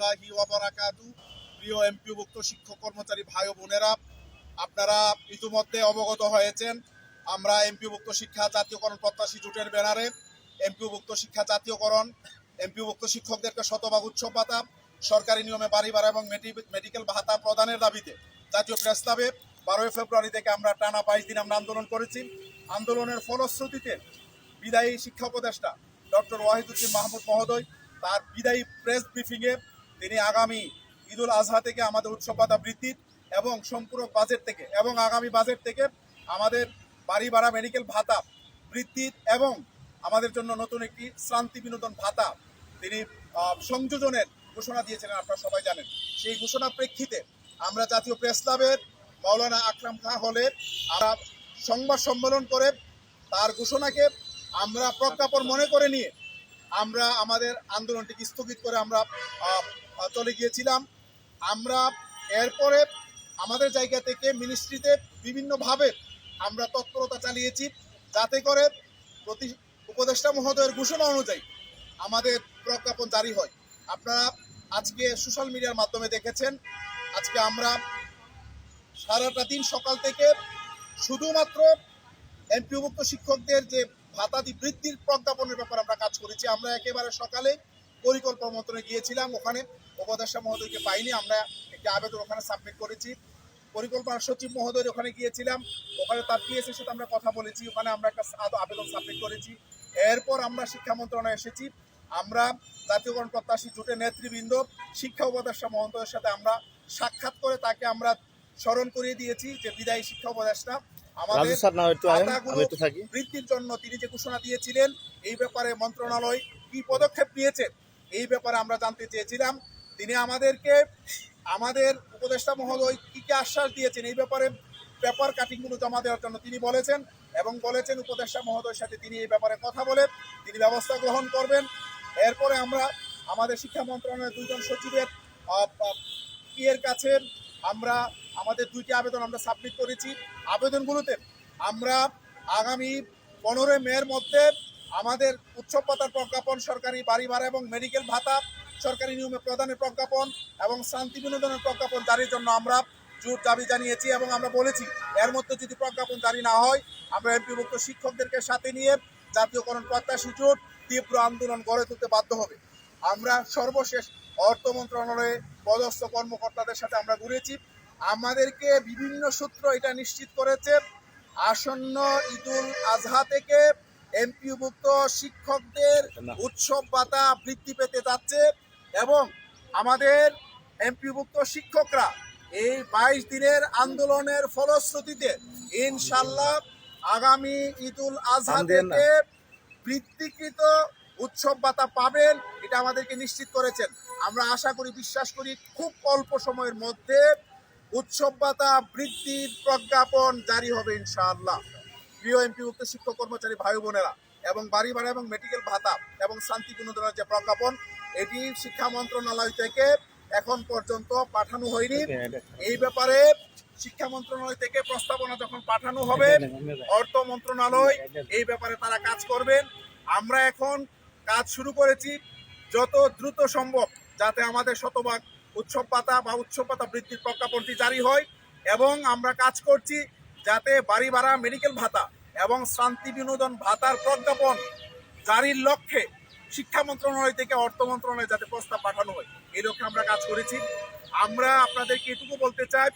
রহমতুল্লাহি ওয়া বারাকাতুহু। প্রিয় এমপিওভুক্ত শিক্ষক কর্মচারী ভাই ও বোনেরা, আপনারা ইতিমধ্যে অবগত হয়েছেন আমরা এমপিওভুক্ত শিক্ষা জাতীয়করণ প্রত্যাশী জোটের ব্যানারে এমপিওভুক্ত শিক্ষা জাতীয়করণ, এমপিওভুক্ত শিক্ষকদেরকে শতভাগ উৎসব ভাতা, সরকারি নিয়মে বাড়ি ভাড়া এবং মেডিকেল ভাতা প্রদানের দাবিতে জাতীয় প্রেস ক্লাবে 12 ফেব্রুয়ারি থেকে আমরা টানা 22 দিন আমরা আন্দোলন করেছি। আন্দোলনের ফলশ্রুতিতে বিদায়ী শিক্ষা উপদেষ্টা ডক্টর ওয়াহিদুদ্দিন মাহমুদ মহোদয় তার বিদায়ী প্রেস ব্রিফিংয়ে তিনি আগামী ঈদুল আজহা থেকে আমাদের উৎসব ভাতা বৃদ্ধির এবং সম্পূরক বাজেট থেকে এবং আগামী বাজেট থেকে আমাদের বাড়ি ভাড়া মেডিকেল ভাতা বৃদ্ধির এবং আমাদের জন্য নতুন একটি শ্রান্তি বিনোদন ভাতা তিনি সংযোজনের ঘোষণা দিয়েছিলেন, আপনারা সবাই জানেন। সেই ঘোষণা প্রেক্ষিতে আমরা জাতীয় প্রেস ক্লাবের মাওলানা আকরাম খাঁ হলে আমরা সংবাদ সম্মেলন করে তার ঘোষণাকে আমরা প্রজ্ঞাপন মনে করে নিয়ে আমরা আমাদের আন্দোলনটিকে স্থগিত করে আমরা চলে গিয়েছিলাম। আমরা এরপরে আমাদের জায়গা থেকে মিনিস্ট্রিতে বিভিন্নভাবে আমরা তৎপরতা চালিয়েছি যাতে করে প্রতি উপদেষ্টা মহোদয়ের ঘোষণা অনুযায়ী আমাদের প্রজ্ঞাপন জারি হয়। আপনারা আজকে সোশ্যাল মিডিয়ার মাধ্যমে দেখেছেন, আজকে আমরা সারাটা দিন সকাল থেকে শুধুমাত্র এমপিওভুক্ত শিক্ষকদের যে ভাতাদি বৃদ্ধির প্রজ্ঞাপনের ব্যাপারে আমরা কাজ করেছি। আমরা একেবারে সকালে পরিকল্পনা মন্ত্রণে গিয়েছিলাম, ওখানে উপদেষ্টা মহোদয়কে পাইনি, আমরা একটি আবেদন ওখানে সাবমিট করেছি। পরিকল্পনা সচিব মহোদয়ের ওখানে গিয়েছিলাম, ওখানে তার পিএসের সাথে আমরা কথা বলেছি, ওখানে আমরা একটা আবেদন সাবমিট করেছি। এরপর আমরা শিক্ষা মন্ত্রণালয়ে এসেছি। আমরা জাতীয়করণ প্রত্যাশী জোটের নেতৃবৃন্দ শিক্ষা উপদেষ্টা মহোদয়ের সাথে আমরা সাক্ষাৎ করে তাকে আমরা স্মরণ করিয়ে দিয়েছি যে বিদায়ী শিক্ষা উপদেষ্টা আমাদের বৃদ্ধির জন্য তিনি যে ঘোষণা দিয়েছিলেন এই ব্যাপারে মন্ত্রণালয় কি পদক্ষেপ নিয়েছে এই ব্যাপারে আমরা জানতে চেয়েছিলাম। তিনি আমাদেরকে আমাদের উপদেষ্টা মহোদয় কি কি আশ্বাস দিয়েছেন এই ব্যাপারে পেপার কাটিংগুলো জমা দেওয়ার জন্য তিনি বলেছেন এবং বলেছেন উপদেষ্টা মহোদয়ের সাথে তিনি এই ব্যাপারে কথা বলে তিনি ব্যবস্থা গ্রহণ করবেন। এরপরে আমরা আমাদের শিক্ষা মন্ত্রণালয়ের 2 জন সচিবের এর কাছে আমরা আমাদের 2টি আবেদন আমরা সাবমিট করেছি। আবেদনগুলোতে আমরা আগামী 15 মের মধ্যে আমাদের উৎসব ভাতার প্রজ্ঞাপন, সরকারি বাড়ি ভাড়া এবং মেডিকেল ভাতা সরকারি নিয়মে প্রদানের প্রজ্ঞাপন এবং শান্তি বিনোদনের প্রজ্ঞাপন জারির জন্য আমরা জোর দাবি জানিয়েছি এবং আমরা বলেছি এর মধ্যে যদি প্রজ্ঞাপন জারি না হয় আমরা এমপিভুক্ত শিক্ষকদেরকে সাথে নিয়ে জাতীয়করণ প্রত্যাশী জোট তীব্র আন্দোলন গড়ে তুলতে বাধ্য হবে। আমরা সর্বশেষ অর্থ মন্ত্রণালয়ে পদস্থ কর্মকর্তাদের সাথে আমরা ঘুরেছি। আমাদেরকে বিভিন্ন সূত্র এটা নিশ্চিত করেছে আসন্ন ঈদুল আজহা থেকে এমপিওভুক্ত শিক্ষকদের উৎসব ভাতা বৃদ্ধি পেতে যাচ্ছে এবং আমাদের এমপিওভুক্ত শিক্ষকরা এই 22 দিনের আন্দোলনের ফলশ্রুতিতে ইনশাল্লাহ আগামী ঈদুল আজহা থেকে বৃদ্ধিকৃত উৎসব ভাতা পাবেন, এটা আমাদেরকে নিশ্চিত করেছেন। আমরা আশা করি, বিশ্বাস করি খুব অল্প সময়ের মধ্যে উৎসব ভাতা বৃদ্ধির প্রজ্ঞাপন জারি হবে ইনশাআল্লাহ। প্রিয় এমপিভুক্ত শিক্ষক কর্মচারী ভাই বোনেরা, এবং বাড়ি ভাড়া এবং মেডিকেল ভাতা এবং শান্তি বিনোদনের যে প্রজ্ঞাপন এটি শিক্ষা মন্ত্রণালয় থেকে এখন পর্যন্ত পাঠানো হয়নি। এই ব্যাপারে শিক্ষা মন্ত্রণালয় থেকে প্রস্তাবনা যখন পাঠানো হবে অর্থ মন্ত্রণালয় এই ব্যাপারে তারা কাজ করবেন। আমরা এখন কাজ শুরু করেছি যত দ্রুত সম্ভব যাতে আমাদের শতভাগ উৎসব ভাতা বা উৎসব ভাতা বৃদ্ধির প্রজ্ঞাপনটি জারি হয় এবং আমরা কাজ করছি যাতে বাড়ি ভাড়া মেডিকেল ভাতা এবং শান্তি বিনোদন ভাতার প্রজ্ঞাপন জারির লক্ষ্যে শিক্ষা মন্ত্রণালয় থেকে অর্থ মন্ত্রণালয়ে যাতে প্রস্তাব পাঠানো হয় এই লক্ষ্যে আমরা কাজ করেছি। আমরা আপনাদেরকে এটুকু বলতে চাই,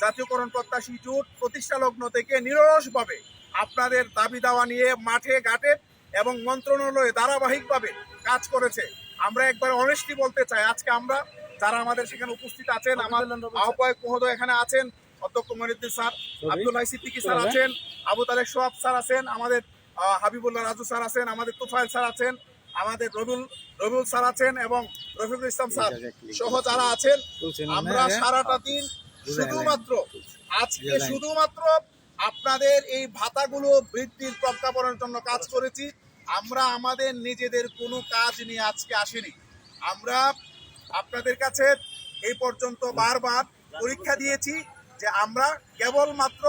জাতীয়করণ প্রত্যাশী জোট প্রতিষ্ঠা লগ্ন থেকে নিরলসভাবে আপনাদের দাবি দাওয়া নিয়ে মাঠে ঘাটে এবং মন্ত্রণালয়ে ধারাবাহিকভাবে কাজ করেছে। আমরা একবার অনেস্টলি বলতে চাই, আজকে আমরা যারা আমাদের সেখানে উপস্থিত আছেন, আমার আহ্বায়ক মহোদয় এখানে আছেন, অধ্যক্ষ মনিরুদ্দিন স্যার, আব্দুল্লাহ সিদ্দিকী স্যার আছেন, আবু তালেক সোহাব স্যার আছেন, আমাদের হাবিবুল্লাহ রাজু স্যার আছেন, আমাদের তুফাইল স্যার আছেন, আমাদের রবিউল স্যার আছেন এবং রফিকুল ইসলাম স্যার সহ যারা আছেন, আমরা সারাটা দিন শুধুমাত্র আপনাদের এই ভাতাগুলো বৃদ্ধির প্রজ্ঞাপনের জন্য কাজ করেছি। আমরা আমাদের নিজেদের কোনো কাজ নিয়ে আজকে আসিনি। আমরা আপনাদের কাছে এই পর্যন্ত বারবার পরীক্ষা দিয়েছি যে আমরা কেবলমাত্র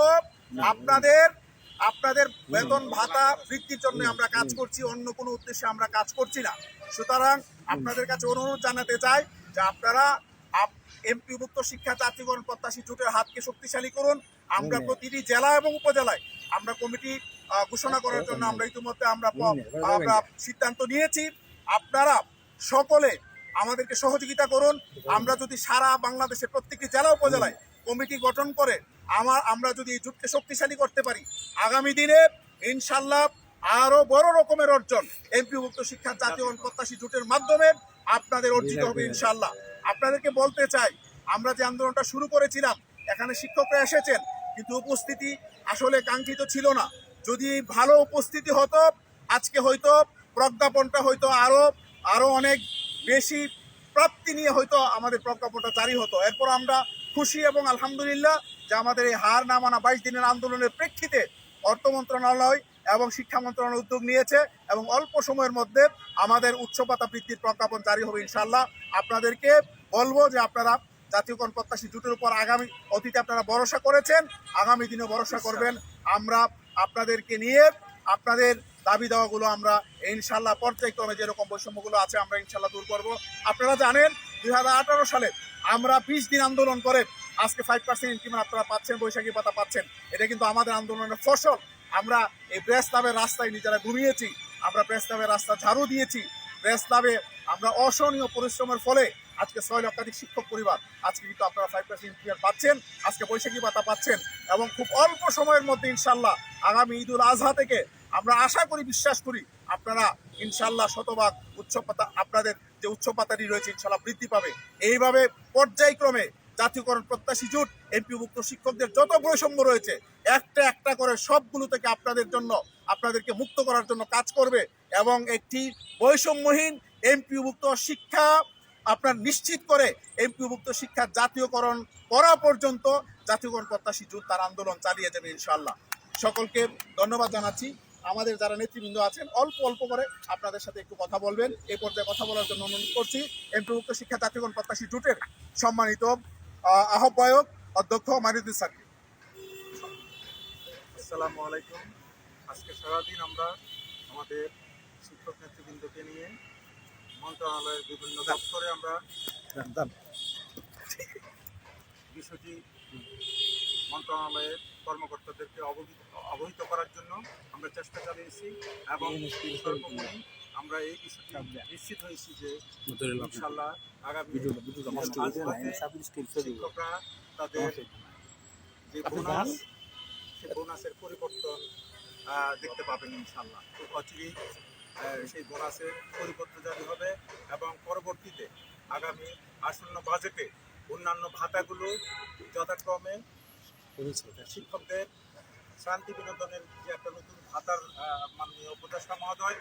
আপনাদের বেতন ভাতা বৃদ্ধির জন্য আমরা কাজ করছি, অন্য কোনো উদ্দেশ্যে আমরা কাজ করছি না। সুতরাং আপনাদের কাছে অনুরোধ জানাতে চাই যে আপনারা এমপিভুক্ত শিক্ষা জাতীয়করণ প্রত্যাশী জোটের হাতকে শক্তিশালী করুন। আমরা প্রতিটি জেলা এবং উপজেলায় আমরা কমিটি ঘোষণা করার জন্য আমরা ইতিমধ্যে আমরা সিদ্ধান্ত নিয়েছি। আপনারা সকলে আমাদেরকে সহযোগিতা করুন। আমরা যদি সারা বাংলাদেশের প্রত্যেকটি জেলা উপজেলায় কমিটি গঠন করে আমরা যদি এই জোটকে শক্তিশালী করতে পারি, আগামী দিনে ইনশাল্লাহ আরো বড় রকমের অর্জন এমপিভুক্ত শিক্ষা জাতীয়করণ প্রত্যাশী জোটের মাধ্যমে আপনাদের অর্জিত হবে ইনশাল্লাহ। আপনাদেরকে বলতে চাই, আমরা যে আন্দোলনটা শুরু করেছিলাম, এখানে শিক্ষকরা এসেছেন, কিন্তু উপস্থিতি আসলে কাঙ্ক্ষিত ছিল না। যদি ভালো উপস্থিতি হতো, আজকে হয়তো প্রজ্ঞাপনটা হয়তো আরো অনেক বেশি প্রাপ্তি নিয়ে হয়তো আমাদের প্রজ্ঞাপনটা জারি হতো। এরপর আমরা খুশি এবং আলহামদুলিল্লাহ যে আমাদের এই হার না মানা 22 দিনের আন্দোলনের প্রেক্ষিতে অর্থ মন্ত্রণালয় এবং শিক্ষা মন্ত্রণালয় উদ্যোগ নিয়েছে এবং অল্প সময়ের মধ্যে আমাদের উচ্চ ভাতা বৃদ্ধির প্রজ্ঞাপন জারি হবে ইনশাল্লাহ। আপনাদেরকে বলবো যে আপনারা জাতীয়করণ প্রত্যাশী জোটের উপর অতীতে আপনারা ভরসা করেছেন, আগামী দিনে ভরসা করবেন। আমরা আপনাদেরকে নিয়ে আপনাদের দাবি দেওয়াগুলো আমরা ইনশাল্লাহ পর্যায়ক্রমে যেরকম বৈষম্যগুলো আছে আমরা ইনশাল্লাহ দূর করব। আপনারা জানেন 2018 সালে আমরা 20 দিন আন্দোলন করে আজকে 5% ইনক্রিমেন্ট আপনারা পাচ্ছেন, বৈশাখী ভাতা পাচ্ছেন। এটা কিন্তু আমাদের আন্দোলনের ফসল। আমরা এই প্রেস ক্লাবের রাস্তায় নিজেরা ঘুমিয়েছি, আমরা প্রেস ক্লাবের রাস্তা ঝাড়ু দিয়েছি। প্রেস ক্লাবে আমরা অসহনীয় পরিশ্রমের ফলে আজকে 6 লক্ষাধিক শিক্ষক পরিবার আজকে কিন্তু আপনারা 5% ইনক্রিমেন্ট পাচ্ছেন, আজকে বৈশাখী ভাতা পাচ্ছেন এবং খুব অল্প সময়ের মধ্যে ইনশাল্লাহ আগামী ঈদুল আজহা থেকে আমরা আশা করি, বিশ্বাস করি আপনারা ইনশাল্লাহ শতভাগ উচ্চ ভাতা, আপনাদের যে উচ্চ ভাতাটি রয়েছে ইনশাল্লাহ বৃদ্ধি পাবে। এইভাবে পর্যায়ক্রমে জাতীয়করণ প্রত্যাশী জোট এমপিভুক্ত শিক্ষকদের যত বৈষম্য রয়েছে একটা একটা করে সবগুলো থেকে আপনাদেরকে মুক্ত করার জন্য কাজ করবে এবং একটি বৈষম্যহীন এমপিভুক্ত শিক্ষা আপনার নিশ্চিত করে এমপিভুক্ত শিক্ষার জাতীয়করণ করা পর্যন্ত জাতীয়করণ প্রত্যাশী জোট তার আন্দোলন চালিয়ে যাবে ইনশাল্লাহ। সকলকে ধন্যবাদ জানাচ্ছি। আমাদের যারা নেতৃবৃন্দ আছেন অল্প অল্প করে আপনাদের সাথে একটু কথা বলবেন, এই পর্যায়ে কথা বলার জন্য অনুরোধ করছি এমপিভুক্ত শিক্ষা জাতীয়করণ প্রত্যাশী জোটের সম্মানিত আহ্বায়ক অধ্যক্ষ মারিদুল স্যার। আসসালামু আলাইকুম। আজকে সারাদিন আমরা আমাদের শিক্ষক নেতৃবৃন্দকে নিয়ে মন্ত্রণালয়ের বিভিন্ন দপ্তরে আমরা বিষয়টি মন্ত্রণালয়ের কর্মকর্তাদেরকে অবহিত করার জন্য আমরা চেষ্টা চালিয়েছি এবং সর্বোপরি আমরা এই বিষয়টি নিশ্চিত হয়েছি যে ইনশাআল্লাহ আগামী শিক্ষকরা তাদের যে বোনাস, সেই বোনাসের পরিবর্তন দেখতে পাবেন ইনশাআল্লাহ। খুব অচিরেই সেই বোনাসের পরিপত্র জারি হবে এবং পরবর্তীতে আগামী আসন্ন বাজেটে অন্যান্য ভাতাগুলো যথাক্রমে শিক্ষকদের শান্তি বিনোদনের যে একটা নতুন ভাতার মাননীয় উপদেষ্টা মহোদয়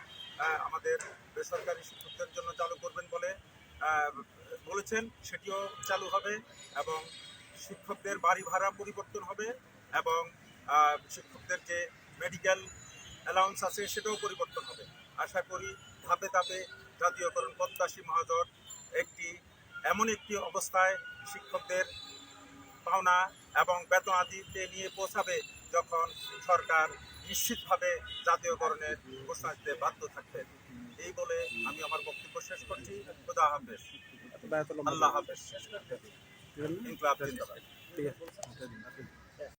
আমাদের বেসরকারি শিক্ষকদের জন্য চালু করবেন বলে বলেছেন, সেটিও চালু হবে এবং শিক্ষকদের বাড়ি ভাড়া পরিবর্তন হবে এবং শিক্ষকদের যে মেডিকেল অ্যালাউন্স আছে সেটাও পরিবর্তন হবে। আশা করি ধাপে ধাপে জাতীয়করণ প্রত্যাশী মহাজোট এমন একটি অবস্থায় শিক্ষকদের পাওনা এবং বেতন আদিতে নিয়ে পৌঁছাবে যখন সরকার নিশ্চিতভাবে জাতীয়করণের ঘোষণা দিতে বাধ্য থাকবে। এই বলে আমি আমার বক্তব্য শেষ করছি। খুদা হাফেজ, আল্লাহ হাফেজ, ইনকলাব জিন্দাবাদ।